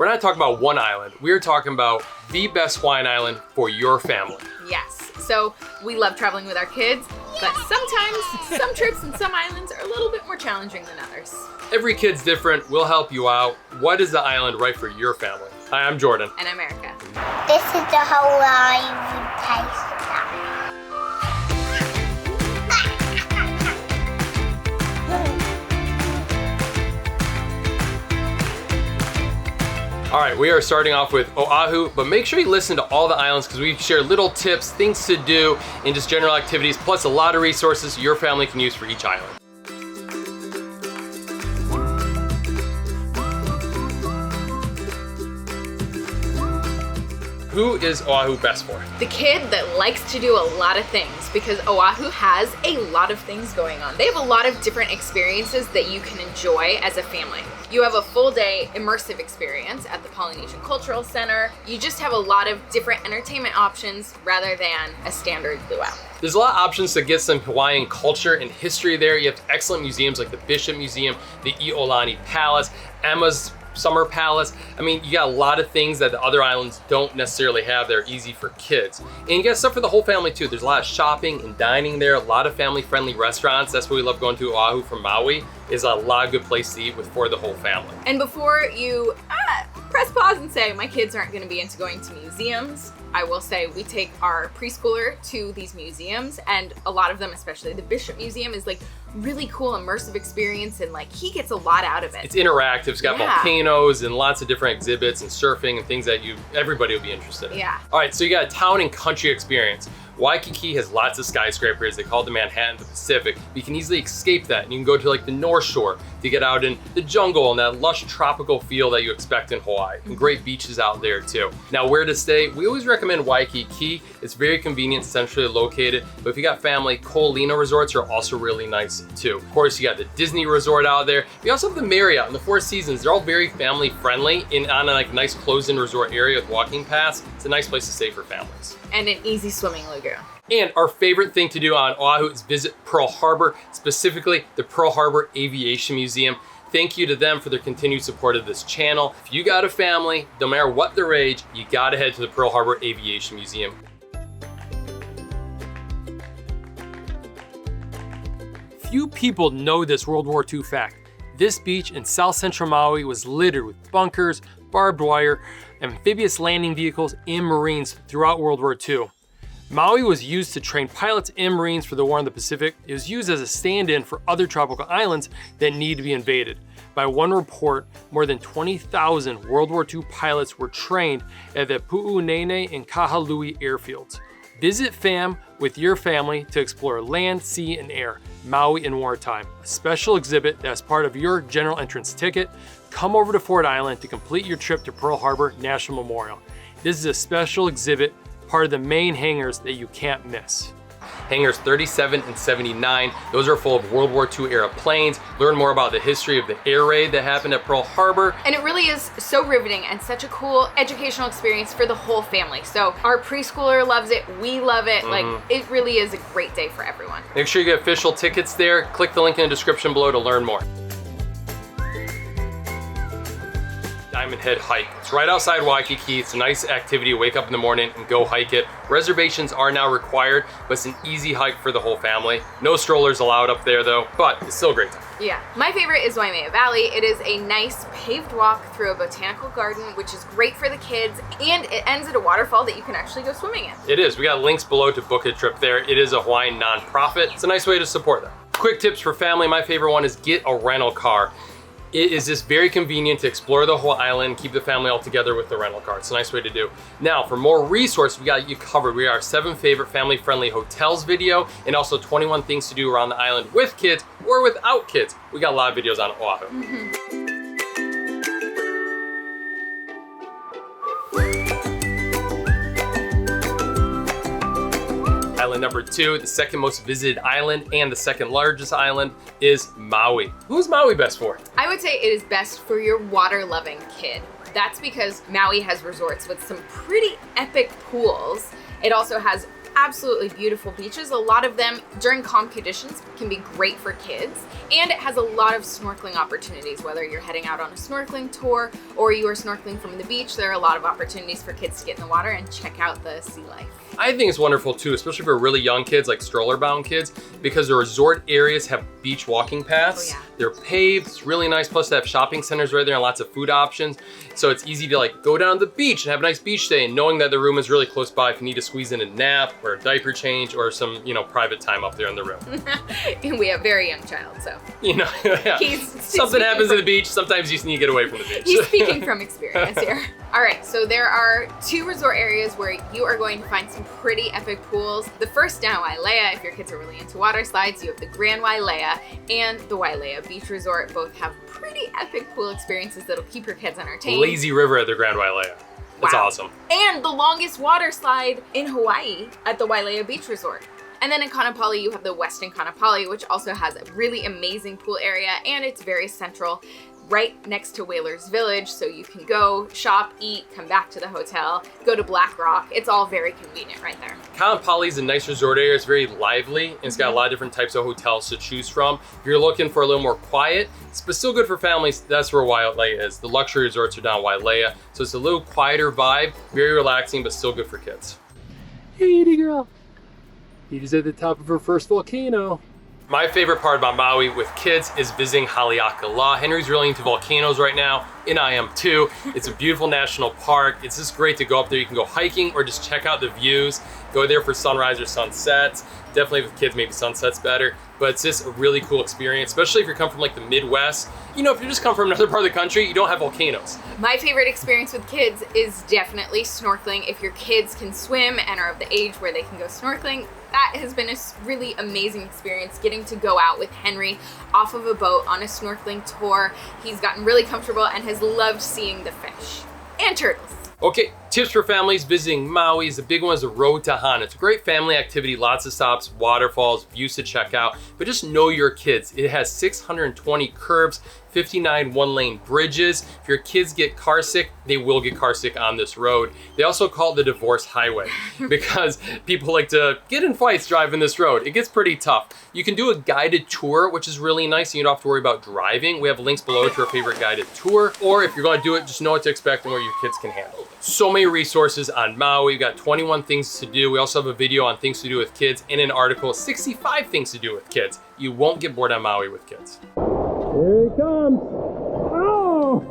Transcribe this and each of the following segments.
We're not talking about one island. We're talking about the best Hawaiian island for your family. Yes, so we love traveling with our kids, but sometimes some trips and some islands are a little bit more challenging than others. Every kid's different. We'll help you out. What is the island right for your family? Hi, I'm Jordan. And I'm Erica. This is the Hawaiian taste. All right, we are starting off with Oahu, but make sure you listen to all the islands because we share little tips, things to do, and just general activities, plus a lot of resources your family can use for each island. Who is Oahu best for? The kid that likes to do a lot of things, because Oahu has a lot of things going on. They have a lot of different experiences that you can enjoy as a family. You have a full day immersive experience at the Polynesian Cultural Center. You just have a lot of different entertainment options rather than a standard luau. There's a lot of options to get some Hawaiian culture and history there. You have excellent museums like the Bishop Museum, the Iolani Palace, Emma's Summer Palace. I mean, you got a lot of things that the other islands don't necessarily have that are easy for kids. And you got stuff for the whole family too. There's a lot of shopping and dining there, a lot of family-friendly restaurants. That's what we love going to Oahu from Maui, is a lot of good place to eat for the whole family. And before you press pause and say, my kids aren't gonna be into going to museums, I will say we take our preschooler to these museums, and a lot of them, especially the Bishop Museum, is like really cool immersive experience, and like he gets a lot out of it. It's interactive. It's got volcanoes and lots of different exhibits and surfing and things that everybody will be interested in. Yeah. All right, so you got a town and country experience. Waikiki has lots of skyscrapers. They call it the Manhattan of the Pacific. But you can easily escape that, and you can go to like the North Shore to get out in the jungle and that lush tropical feel that you expect in Hawaii. And great beaches out there too. Now, where to stay? We always recommend Waikiki. It's very convenient, centrally located. But if you got family, Ko'olina resorts are also really nice too. Of course, you got the Disney resort out there. We also have the Marriott and the Four Seasons. They're all very family friendly and on a like nice closed-in resort area with walking paths. It's a nice place to stay for families. And an easy swimming lagoon. And our favorite thing to do on Oahu is visit Pearl Harbor, specifically the Pearl Harbor Aviation Museum. Thank you to them for their continued support of this channel. If you got a family, no matter what their age, you gotta head to the Pearl Harbor Aviation Museum. Few people know this World War II fact. This beach in South Central Maui was littered with bunkers, barbed wire, amphibious landing vehicles, and Marines throughout World War II. Maui was used to train pilots and Marines for the War in the Pacific. It was used as a stand-in for other tropical islands that need to be invaded. By one report, more than 20,000 World War II pilots were trained at the Pu'unene and Kahalui airfields. Visit FAM with your family to explore land, sea, and air, Maui in wartime, a special exhibit that's part of your general entrance ticket. Come over to Ford Island to complete your trip to Pearl Harbor National Memorial. This is a special exhibit, part of the main hangars that you can't miss. Hangars 37 and 79, those are full of World War II era planes. Learn more about the history of the air raid that happened at Pearl Harbor. And it really is so riveting and such a cool educational experience for the whole family. So our preschooler loves it, we love it. Like, it really is a great day for everyone. Make sure you get official tickets there. Click the link in the description below to learn more. Diamond Head Hike. It's right outside Waikiki. It's a nice activity to wake up in the morning and go hike it. Reservations are now required, but it's an easy hike for the whole family. No strollers allowed up there though, but it's still a great time. Yeah, my favorite is Waimea Valley. It is a nice paved walk through a botanical garden, which is great for the kids, and it ends at a waterfall that you can actually go swimming in. It is. We got links below to book a trip there. It is a Hawaiian nonprofit. It's a nice way to support them. Quick tips for family. My favorite one is get a rental car. It is just very convenient to explore the whole island, keep the family all together with the rental car. It's a nice way to do. Now, for more resources, we got you covered. We got our 7 favorite family-friendly hotels video, and also 21 things to do around the island with kids or without kids. We got a lot of videos on Oahu. Island number 2, the second most visited island and the second largest island, is Maui. Who's Maui best for? I would say it is best for your water-loving kid. That's because Maui has resorts with some pretty epic pools. It also has absolutely beautiful beaches. A lot of them during calm conditions can be great for kids, and it has a lot of snorkeling opportunities. Whether you're heading out on a snorkeling tour or you are snorkeling from the beach, there are a lot of opportunities for kids to get in the water and check out the sea life. I think it's wonderful too, especially for really young kids, like stroller-bound kids, because the resort areas have beach walking paths. Oh, yeah. They're paved, it's really nice. Plus they have shopping centers right there and lots of food options. So it's easy to like go down to the beach and have a nice beach day, and knowing that the room is really close by if you need to squeeze in a nap or a diaper change or some, private time up there in the room. And we have a very young child, so. Yeah. Something happens at the beach, sometimes you just need to get away from the beach. He's speaking from experience here. All right, so there are 2 resort areas where you are going to find some pretty epic pools. The first down Wailea, if your kids are really into water slides, you have the Grand Wailea and the Wailea Beach Resort. Both have pretty epic pool experiences that'll keep your kids entertained. Lazy River at the Grand Wailea. It's awesome. And the longest water slide in Hawaii at the Wailea Beach Resort. And then in Kaanapali, you have the Westin Kaanapali, which also has a really amazing pool area, and it's very central, right next to Whalers Village, so you can go shop, eat, come back to the hotel, go to Black Rock. It's all very convenient right there. Kaanapali is a nice resort area. It's very lively, and it's got a lot of different types of hotels to choose from. If you're looking for a little more quiet, but still good for families, that's where Wailea is. The luxury resorts are down Wailea, so it's a little quieter vibe, very relaxing, but still good for kids. Hey, Edie girl. Edie's at the top of her first volcano. My favorite part about Maui with kids is visiting Haleakala. Henry's really into volcanoes right now, and I am too. It's a beautiful national park. It's just great to go up there. You can go hiking or just check out the views. Go there for sunrise or sunsets. Definitely with kids, maybe sunset's better. But it's just a really cool experience, especially if you come from like the Midwest. If you just come from another part of the country, you don't have volcanoes. My favorite experience with kids is definitely snorkeling. If your kids can swim and are of the age where they can go snorkeling, that has been a really amazing experience, getting to go out with Henry off of a boat on a snorkeling tour. He's gotten really comfortable and has loved seeing the fish and turtles. Okay, tips for families visiting Maui is the big one is the Road to Hana. It's a great family activity, lots of stops, waterfalls, views to check out, but just know your kids. It has 620 curbs, 59 one-lane bridges. If your kids get car sick, they will get car sick on this road. They also call it the divorce highway because people like to get in fights driving this road. It gets pretty tough. You can do a guided tour, which is really nice. You don't have to worry about driving. We have links below to our favorite guided tour. Or if you're going to do it, just know what to expect and where your kids can handle it. So many resources on Maui. We've got 21 things to do. We also have a video on things to do with kids and an article, 65 things to do with kids. You won't get bored on Maui with kids. Here he comes. Oh!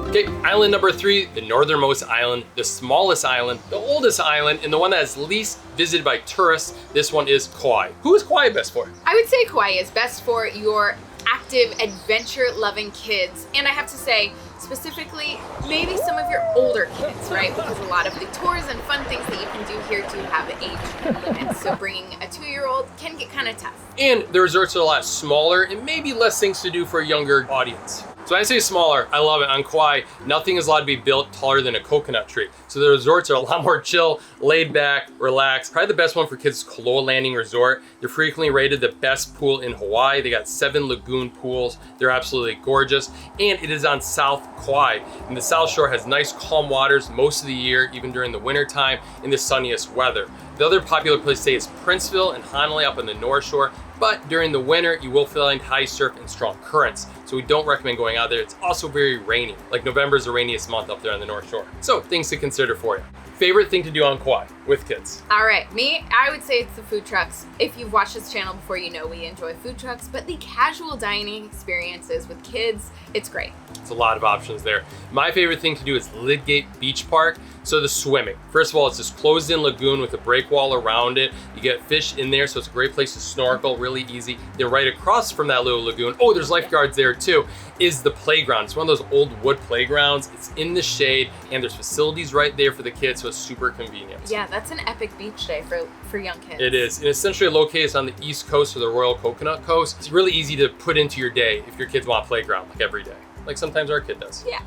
Okay, island number 3, the northernmost island, the smallest island, the oldest island, and the one that is least visited by tourists. This one is Kauai. Who is Kauai best for? I would say Kauai is best for your active, adventure-loving kids. And I have to say, specifically, maybe some of your older kids, right? Because a lot of the tours and fun things that you can do here do have age limits. So bringing a 2-year-old can get kind of tough. And the resorts are a lot smaller and maybe less things to do for a younger audience. So when I say smaller, I love it. On Kauai, nothing is allowed to be built taller than a coconut tree. So the resorts are a lot more chill, laid back, relaxed. Probably the best one for kids is Koloa Landing Resort. They're frequently rated the best pool in Hawaii. They got 7 lagoon pools. They're absolutely gorgeous. And it is on South Kauai. And the South Shore has nice calm waters most of the year, even during the winter time, in the sunniest weather. The other popular place to stay is Princeville and Hanalei up on the North Shore. But during the winter, you will find high surf and strong currents. So we don't recommend going out there. It's also very rainy. Like November is the rainiest month up there on the North Shore. So things to consider for you. Favorite thing to do on Kauai with kids? All right, I would say it's the food trucks. If you've watched this channel before, you know we enjoy food trucks, but the casual dining experiences with kids, it's great. It's a lot of options there. My favorite thing to do is Lidgate Beach Park. So the swimming. First of all, it's this closed in lagoon with a break wall around it. You get fish in there, so it's a great place to snorkel, really easy. Then right across from that little lagoon, oh, there's lifeguards there too, is the playground. It's one of those old wood playgrounds. It's in the shade, and there's facilities right there for the kids, so it's super convenient. Yeah, that's an epic beach day for young kids. It is, and it's essentially located on the east coast of the Royal Coconut Coast. It's really easy to put into your day if your kids want a playground, like every day. Like sometimes our kid does. Yeah.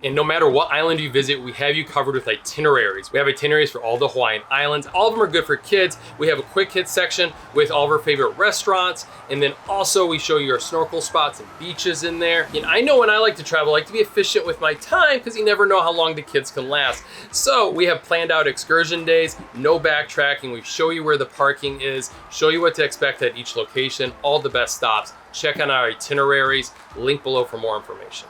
And no matter what island you visit, we have you covered with itineraries. We have itineraries for all the Hawaiian Islands. All of them are good for kids. We have a quick hit section with all of our favorite restaurants. And then also we show you our snorkel spots and beaches in there. And I know when I like to travel, I like to be efficient with my time because you never know how long the kids can last. So we have planned out excursion days, no backtracking. We show you where the parking is, show you what to expect at each location, all the best stops. Check on our itineraries, link below for more information.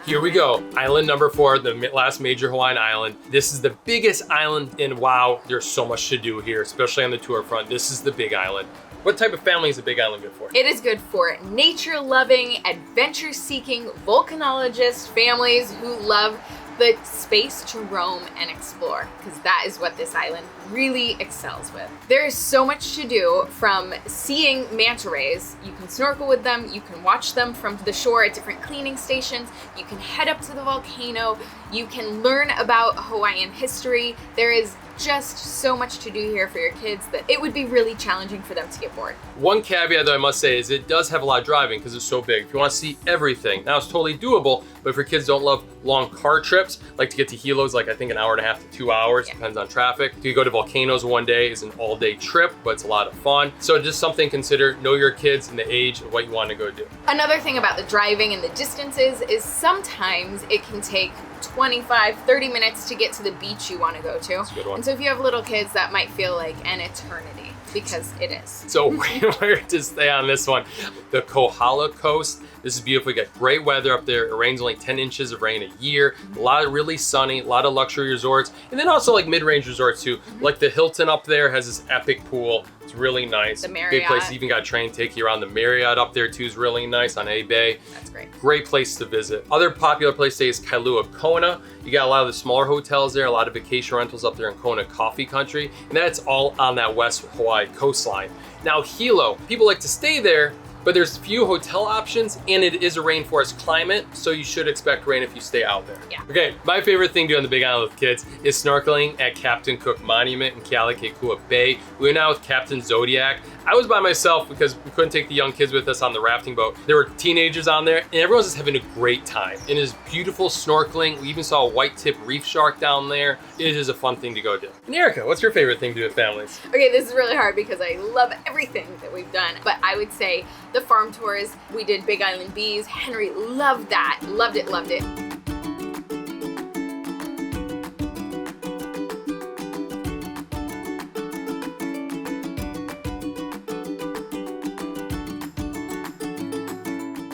Here we go, island number 4, the last major Hawaiian island. This is the biggest island, and wow, there's so much to do here, especially on the tour front. This is the Big Island. What type of family is the Big Island good for? It is good for nature-loving, adventure-seeking, volcanologist families who love the space to roam and explore, because that is what this island really excels with. There is so much to do, from seeing manta rays. You can snorkel with them, you can watch them from the shore at different cleaning stations, you can head up to the volcano, you can learn about Hawaiian history. There is just so much to do here for your kids that it would be really challenging for them to get bored. One caveat that I must say is it does have a lot of driving because it's so big. If you want to see everything, now it's totally doable, but if your kids don't love long car trips, like to get to Hilo's like I think an hour and a half to 2 hours, depends on traffic. If you go to volcanoes one day, is an all-day trip, but it's a lot of fun. So just something to consider, know your kids and the age of what you want to go do. Another thing about the driving and the distances is sometimes it can take 25, 30 minutes to get to the beach you want to go to. That's a good one. And so if you have little kids, that might feel like an eternity, because it is. So where to stay on this one? The Kohala coast. This is beautiful. You got great weather up there. It rains only 10 inches of rain a year. A lot of really sunny, a lot of luxury resorts. And then also like mid-range resorts too. Like the Hilton up there has this epic pool. It's really nice. The Marriott. Big place. Even got a train take you around. The Marriott up there too is really nice on A Bay. That's great. Great place to visit. Other popular place to stay is Kailua Kona. You got a lot of the smaller hotels there, a lot of vacation rentals up there in Kona Coffee Country. And that's all on that West Hawaii coastline. Now Hilo, people like to stay there, but there's few hotel options and it is a rainforest climate, so you should expect rain if you stay out there. Yeah. Okay, my favorite thing to do on the Big Island with kids is snorkeling at Captain Cook Monument in Kealakekua Bay. We went out with Captain Zodiac. I was by myself because we couldn't take the young kids with us on the rafting boat. There were teenagers on there and everyone's just having a great time. It is beautiful snorkeling. We even saw a white-tip reef shark down there. It is a fun thing to go do. And Erica, what's your favorite thing to do with families? Okay, this is really hard because I love everything that we've done, but I would say the farm tours. We did Big Island Bees. Henry loved that. Loved it, loved it.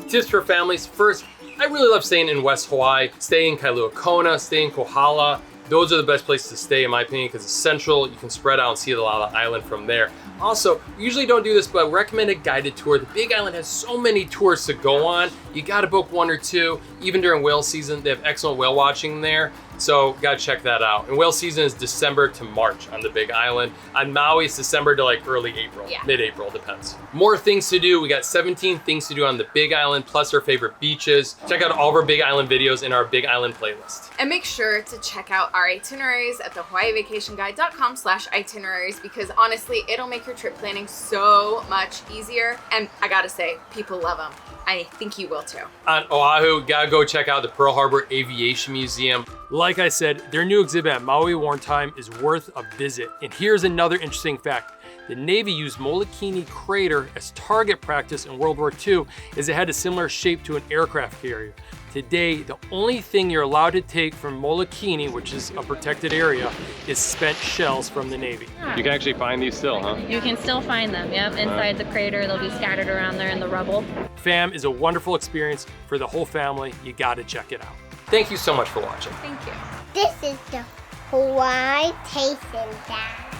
Tips for families. First, I really love staying in West Hawaii. Stay in Kailua Kona, stay in Kohala. Those are the best places to stay in my opinion because it's central. You can spread out and see a lot of the island from there. Also, we usually don't do this, but I recommend a guided tour. The Big Island has so many tours to go on. You gotta book 1 or 2. Even during whale season, they have excellent whale watching there. So gotta check that out. And whale season is December to March on the Big Island. On Maui, it's December to like early April, mid-April, depends. More things to do. We got 17 things to do on the Big Island, plus our favorite beaches. Check out all of our Big Island videos in our Big Island playlist. And make sure to check out our itineraries at the hawaiivacationguide.com/itineraries, because honestly, it'll make your trip planning so much easier. And I gotta say, people love them. I think you will too. On Oahu, gotta go check out the Pearl Harbor Aviation Museum. Like I said, their new exhibit at Maui Wartime is worth a visit. And here's another interesting fact. The Navy used Molokini Crater as target practice in World War II, as it had a similar shape to an aircraft carrier. Today, the only thing you're allowed to take from Molokini, which is a protected area, is spent shells from the Navy. You can actually find these still, huh? You can still find them, yep. Inside the crater, they'll be scattered around there in the rubble. FAM is a wonderful experience for the whole family. You gotta check it out. Thank you so much for watching. Thank you. This is the Hawaii Tasting Guide.